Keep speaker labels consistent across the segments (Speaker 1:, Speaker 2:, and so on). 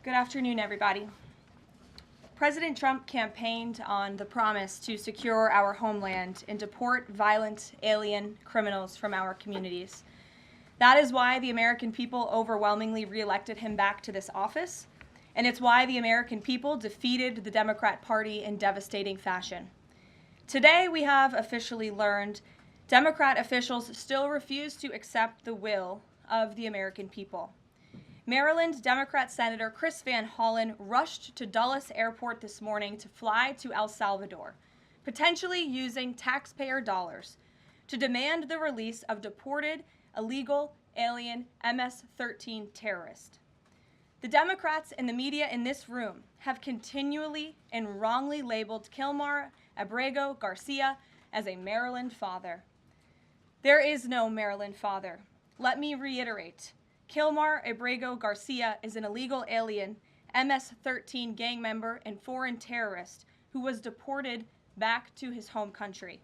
Speaker 1: Good afternoon, everybody. President Trump campaigned on the promise to secure our homeland and deport violent alien criminals from our communities. That is why the American people overwhelmingly reelected him back to this office, and it's why the American people defeated the Democrat Party in devastating fashion. Today, we have officially learned Democrat officials still refuse to accept the will of the American people. Maryland Democrat Senator Chris Van Hollen rushed to Dulles Airport this morning to fly to El Salvador, potentially using taxpayer dollars, to demand the release of deported illegal alien MS-13 terrorist. The Democrats and the media in this room have continually and wrongly labeled Kilmar Abrego Garcia as a Maryland father. There is no Maryland father. Let me reiterate. Kilmar Abrego Garcia is an illegal alien, MS-13 gang member and foreign terrorist who was deported back to his home country.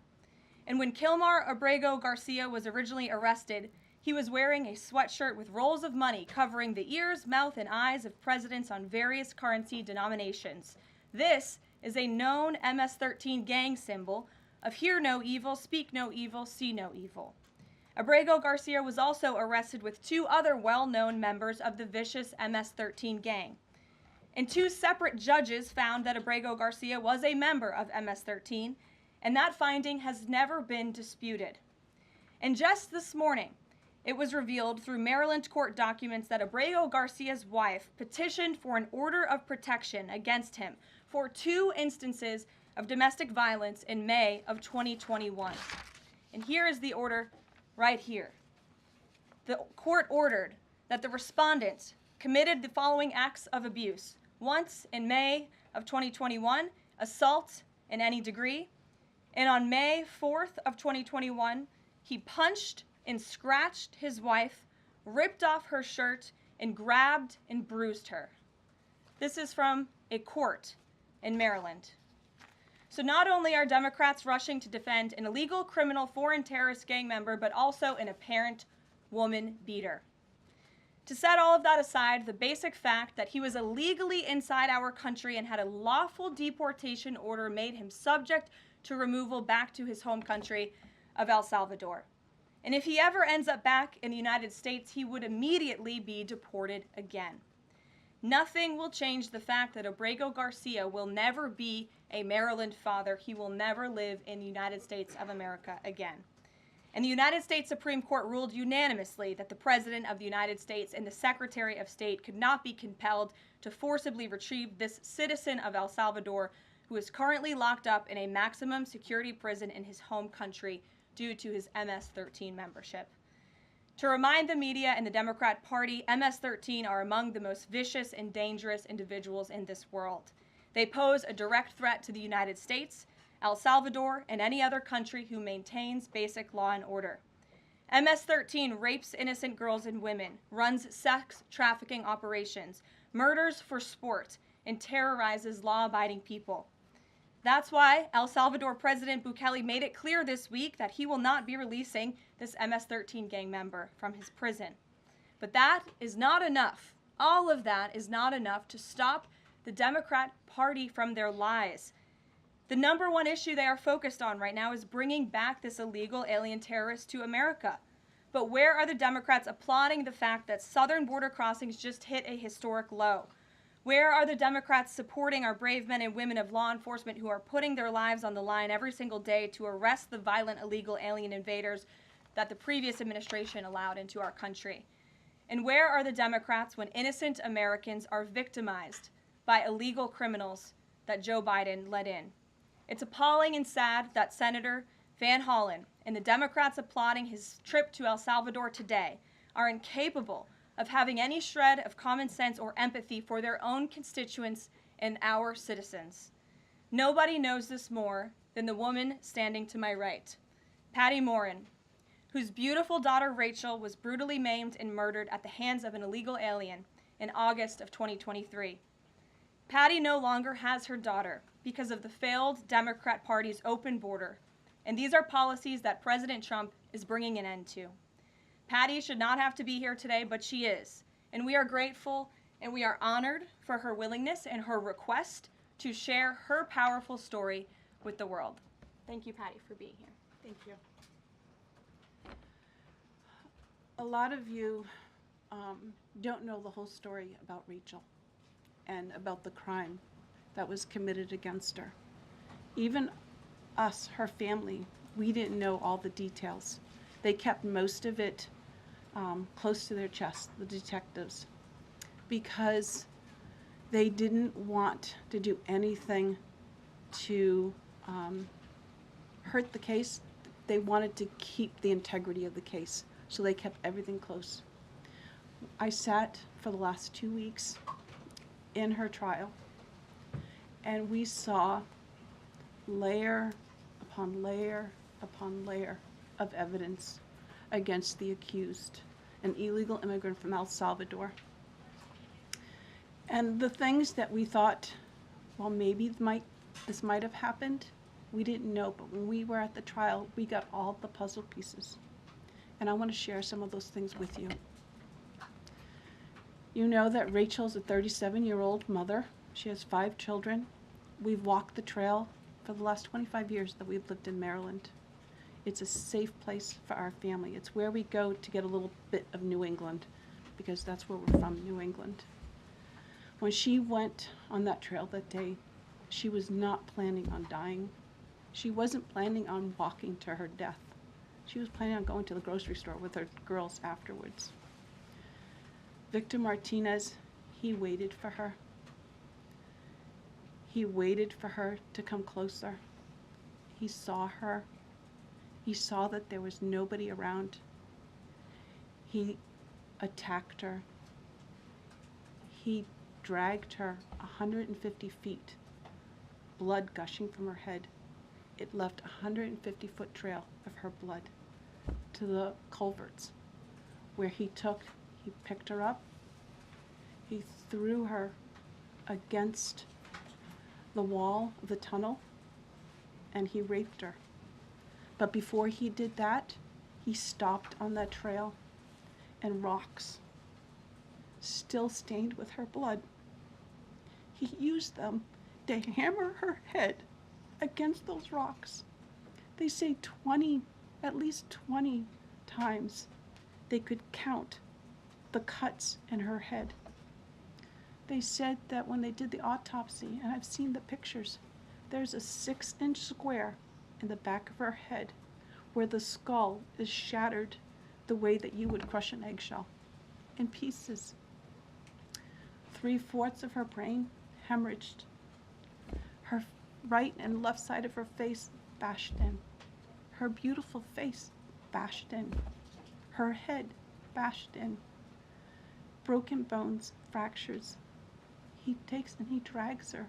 Speaker 1: And when Kilmar Abrego Garcia was originally arrested, he was wearing a sweatshirt with rolls of money covering the ears, mouth, and eyes of presidents on various currency denominations. This is a known MS-13 gang symbol of hear no evil, speak no evil, see no evil. Abrego Garcia was also arrested with two other well-known members of the vicious MS-13 gang. And two separate judges found that Abrego Garcia was a member of MS-13, and that finding has never been disputed. And just this morning, it was revealed through Maryland court documents that Abrego Garcia's wife petitioned for an order of protection against him for 2 instances of domestic violence in May of 2021. And here is the order right here. The court ordered that the respondent committed the following acts of abuse. Once in May of 2021, assault in any degree. And on May 4th of 2021, he punched and scratched his wife, ripped off her shirt, and grabbed and bruised her. This is from a court in Maryland. So not only are Democrats rushing to defend an illegal criminal foreign terrorist gang member, but also an apparent woman beater. To set all of that aside, the basic fact that he was illegally inside our country and had a lawful deportation order made him subject to removal back to his home country of El Salvador. And if he ever ends up back in the United States, he would immediately be deported again. Nothing will change the fact that Abrego Garcia will never be a Maryland father. He will never live in the United States of America again. And the United States Supreme Court ruled unanimously that the President of the United States and the Secretary of State could not be compelled to forcibly retrieve this citizen of El Salvador who is currently locked up in a maximum security prison in his home country due to his MS-13 membership. To remind the media and the Democrat Party, MS-13 are among the most vicious and dangerous individuals in this world. They pose a direct threat to the United States, El Salvador, and any other country who maintains basic law and order. MS-13 rapes innocent girls and women, runs sex trafficking operations, murders for sport, and terrorizes law-abiding people. That's why El Salvador President Bukele made it clear this week that he will not be releasing this MS-13 gang member from his prison. But that is not enough. All of that is not enough to stop the Democrat Party from their lies. The number one issue they are focused on right now is bringing back this illegal alien terrorist to America. But where are the Democrats applauding the fact that southern border crossings just hit a historic low? Where are the Democrats supporting our brave men and women of law enforcement who are putting their lives on the line every single day to arrest the violent illegal alien invaders that the previous administration allowed into our country? And where are the Democrats when innocent Americans are victimized by illegal criminals that Joe Biden let in? It's appalling and sad that Senator Van Hollen and the Democrats applauding his trip to El Salvador today are incapable of having any shred of common sense or empathy for their own constituents and our citizens. Nobody knows this more than the woman standing to my right, Patty Morin, whose beautiful daughter Rachel was brutally maimed and murdered at the hands of an illegal alien in August of 2023. Patty no longer has her daughter because of the failed Democrat Party's open border, and these are policies that President Trump is bringing an end to. Patty should not have to be here today, but she is, and we are grateful and we are honored for her willingness and her request to share her powerful story with the world. Thank you, Patty, for being here.
Speaker 2: Thank you. A lot of you don't know the whole story about Rachel and about the crime that was committed against her. Even us, her family, we didn't know all the details. They kept most of it close to their chest, the detectives, because they didn't want to do anything to hurt the case. They wanted to keep the integrity of the case, so they kept everything close. I sat for the last 2 weeks in her trial, and we saw layer upon layer upon layer of evidence against the accused, an illegal immigrant from El Salvador. And the things that we thought, well, maybe this might have happened, we didn't know. But when we were at the trial, we got all the puzzle pieces. And I want to share some of those things with you. You know that Rachel's a 37-year-old mother. She has 5 children. We've walked the trail for the last 25 years that we've lived in Maryland. It's a safe place for our family. It's where we go to get a little bit of New England, because that's where we're from, New England. When she went on that trail that day, she was not planning on dying. She wasn't planning on walking to her death. She was planning on going to the grocery store with her girls afterwards. Victor Martinez, he waited for her. He waited for her to come closer. He saw her. He saw that there was nobody around. He attacked her. He dragged her 150 feet, blood gushing from her head. It left a 150-foot trail of her blood to the culverts, where he picked her up, he threw her against the wall of the tunnel, and he raped her. But before he did that, he stopped on that trail, and rocks, still stained with her blood, he used them to hammer her head against those rocks. They say at least 20 times they could count the cuts in her head. They said that when they did the autopsy, and I've seen the pictures, there's a 6-inch square in the back of her head where the skull is shattered the way that you would crush an eggshell in pieces. 3/4 of her brain hemorrhaged. Her right and left side of her face bashed in. Her beautiful face bashed in. Her head bashed in. Broken bones, fractures. He takes and he drags her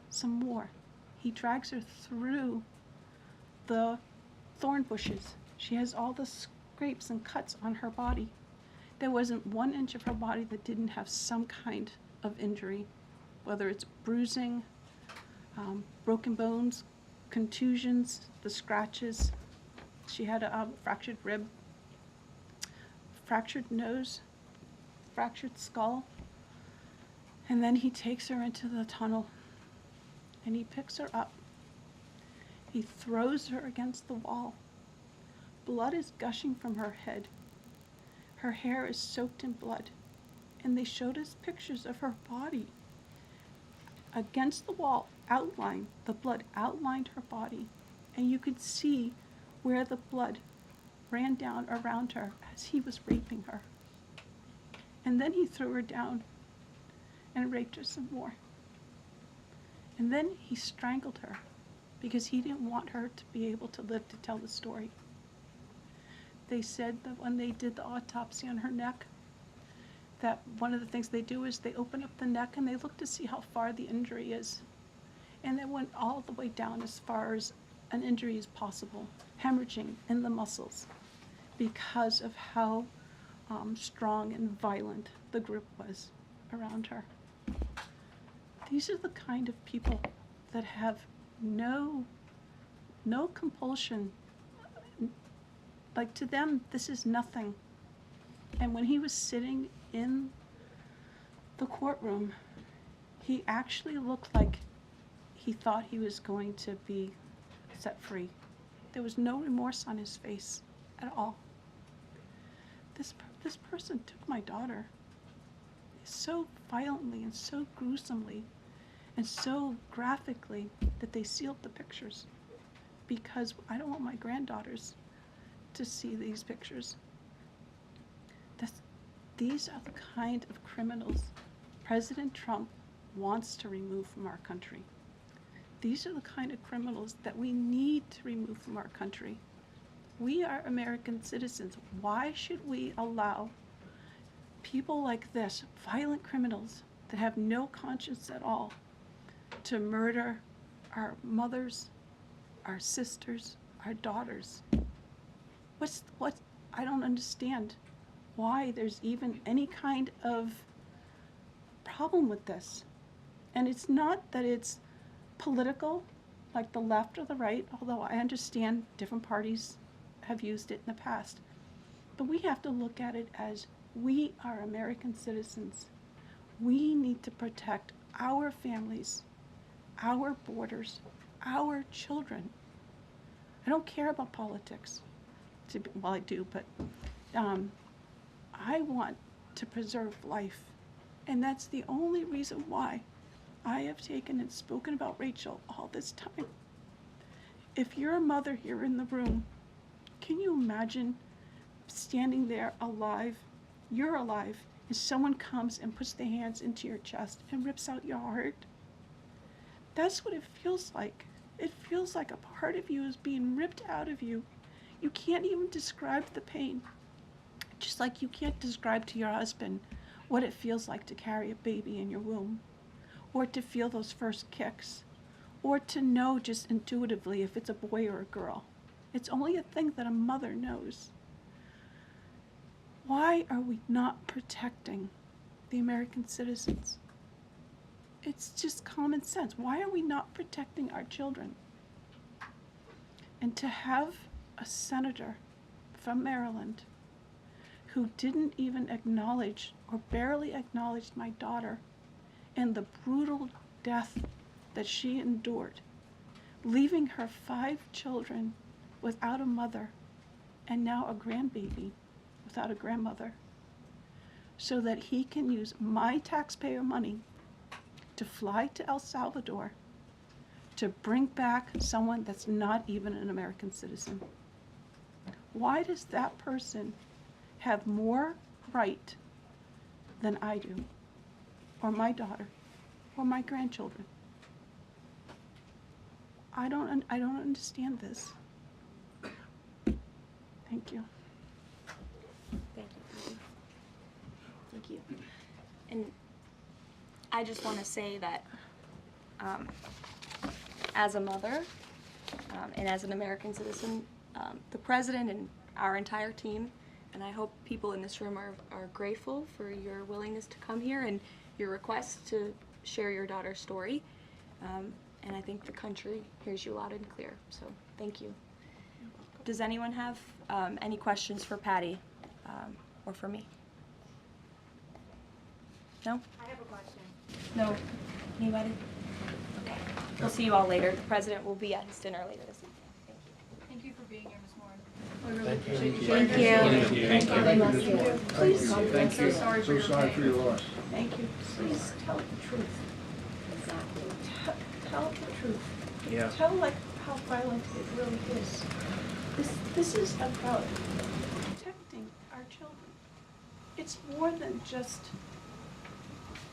Speaker 2: some more. He drags her through the thorn bushes. She has all the scrapes and cuts on her body. There wasn't 1 inch of her body that didn't have some kind of injury, whether it's bruising, broken bones, contusions, the scratches. She had a fractured rib, fractured nose, fractured skull. And then he takes her into the tunnel, and he picks her up. He throws her against the wall. Blood is gushing from her head. Her hair is soaked in blood. And they showed us pictures of her body against the wall, outlined. The blood outlined her body. And you could see where the blood ran down around her as he was raping her. And then he threw her down and raped her some more. And then he strangled her because he didn't want her to be able to live to tell the story. They said that when they did the autopsy on her neck, that one of the things they do is they open up the neck and they look to see how far the injury is. And they went all the way down as far as an injury is possible, hemorrhaging in the muscles, because of how strong and violent the group was around her. These are the kind of people that have no compulsion. Like, to them, this is nothing. And when he was sitting in the courtroom, he actually looked like he thought he was going to be set free. There was no remorse on his face at all. This person took my daughter so violently and so gruesomely and so graphically that they sealed the pictures, because I don't want my granddaughters to see these pictures. These are the kind of criminals President Trump wants to remove from our country. These are the kind of criminals that we need to remove from our country. We are American citizens. Why should we allow people like this, violent criminals that have no conscience at all, to murder our mothers, our sisters, our daughters? I don't understand why there's even any kind of problem with this. And it's not that it's political, like the left or the right, although I understand different parties have used it in the past. But we have to look at it as we are American citizens. We need to protect our families, our borders, our children. I don't care about politics. Well, I do, but I want to preserve life. And that's the only reason why I have taken and spoken about Rachel all this time. If you're a mother here in the room, can you imagine standing there alive? You're alive, and someone comes and puts their hands into your chest and rips out your heart? That's what it feels like. It feels like a part of you is being ripped out of you. You can't even describe the pain. Just like you can't describe to your husband what it feels like to carry a baby in your womb, or to feel those first kicks, or to know just intuitively if it's a boy or a girl. It's only a thing that a mother knows. Why are we not protecting the American citizens? It's just common sense. Why are we not protecting our children? And to have a senator from Maryland who didn't even acknowledge or barely acknowledged my daughter and the brutal death that she endured, leaving her 5 children without a mother and now a grandbaby without a grandmother, so that he can use my taxpayer money to fly to El Salvador to bring back someone that's not even an American citizen. Why does that person have more right than I do, or my daughter, or my grandchildren? I don't understand this. Thank you.
Speaker 1: Thank you. Thank you. And I just want to say that as a mother and as an American citizen, the president and our entire team, and I hope people in this room are grateful for your willingness to come here and your request to share your daughter's story. And I think the country hears you loud and clear. So thank you. Does anyone have any questions for Patty or for me? No?
Speaker 3: I have a question.
Speaker 1: No? Anybody? Okay. We'll see you all later. The president will be at his dinner later this evening. Thank you.
Speaker 3: Thank you for being here, Ms. Moore.
Speaker 4: We really
Speaker 3: appreciate you.
Speaker 4: Thank you.
Speaker 3: Thank you.
Speaker 4: Thank you.
Speaker 2: Please,
Speaker 3: I'm so sorry for your pain.
Speaker 4: for your loss.
Speaker 2: thank you. Please tell the truth.
Speaker 3: Exactly.
Speaker 2: Tell the truth.
Speaker 4: Yeah.
Speaker 2: Tell like how violent it really is. This is about protecting our children. It's more than just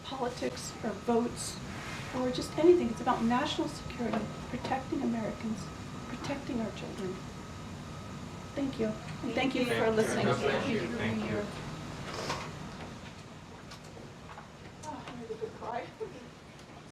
Speaker 2: politics or votes or just anything. It's about national security, protecting Americans, protecting our children. Thank you. And thank you for listening.
Speaker 3: Thank you for being here.